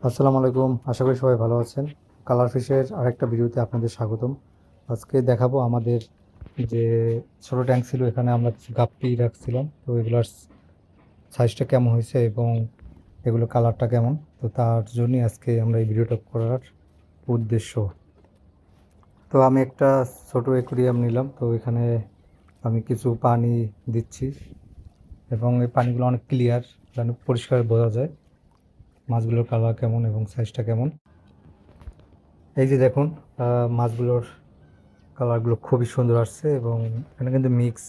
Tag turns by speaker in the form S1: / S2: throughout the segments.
S1: আসসালামু আলাইকুম, আশা করি সবাই ভালো আছেন। কালার ফিশের আরেকটা ভিডিওতে আপনাদের স্বাগতম। আজকে দেখাবো আমাদের যে ছোট ট্যাঙ্ক ছিল, এখানে আমরা কিছু গাপ্পি রাখছিলাম। তো এগুলার সাইজটা কেমন হয়েছে এবং এগুলো কালারটা কেমন, তো তার জন্যই আজকে আমরা এই ভিডিওটা করার উদ্দেশ্য। তো আমি একটা ছোট অ্যাকুরিয়াম নিলাম, তো এখানে আমি কিছু পানি দিচ্ছি এবং এই পানিগুলো অনেক ক্লিয়ার, যেন পরিষ্কার বোঝা যায় মাছগুলোর কালার কেমন এবং সাইজটা কেমন। এই যে দেখুন, মাছগুলোর কালারগুলো খুবই সুন্দর আসছে এবং এখানে কিন্তু মিক্স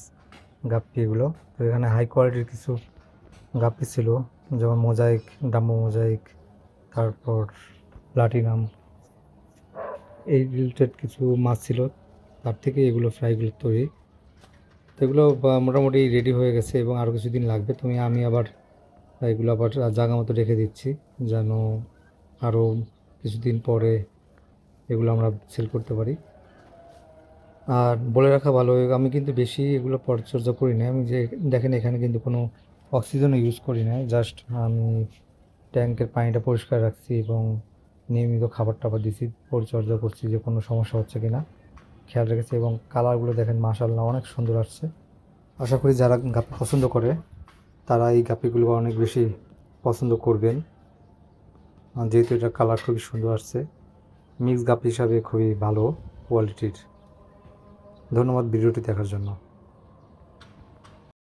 S1: গাপ্পি এগুলো। তো এখানে হাই কোয়ালিটির কিছু গাপ্পি ছিল, যেমন মোজাইক, ডাম্বো মোজাইক, তারপর প্লাটিনাম, এই রিলেটেড কিছু মাছ ছিল। তার থেকে এগুলো ফ্রাইগুলো তৈরি। তো এগুলো মোটামুটি রেডি হয়ে গেছে এবং আরও কিছুদিন লাগবে। আমি আবার এগুলো আবার জায়গা মতো রেখে দিচ্ছি, যেন আরও কিছুদিন পরে এগুলো আমরা সেল করতে পারি। আর বলে রাখা ভালো, আমি কিন্তু বেশি এগুলো পরিচর্যা করি না। আমি যে দেখেন, এখানে কিন্তু কোনো অক্সিজেনও ইউজ করি না, জাস্ট আমি ট্যাঙ্কের পানিটা পরিষ্কার রাখছি এবং নিয়মিত খাবার টাবার দিছি, পরিচর্যা করছি যে কোনো সমস্যা হচ্ছে কি না খেয়াল রেখেছি। এবং কালারগুলো দেখেন, মাশাআল্লাহ অনেক সুন্দর আসছে। আশা করি যারা গাপ্পি পছন্দ করে তারা এই গাপ্পিগুলো অনেক বেশি পছন্দ করবেন, যেহেতু এটা কালার খুবই সুন্দর আসছে। মিক্স গাপ্পি হিসাবে খুবই ভালো কোয়ালিটির। ধন্যবাদ ভিডিওটি দেখার জন্য।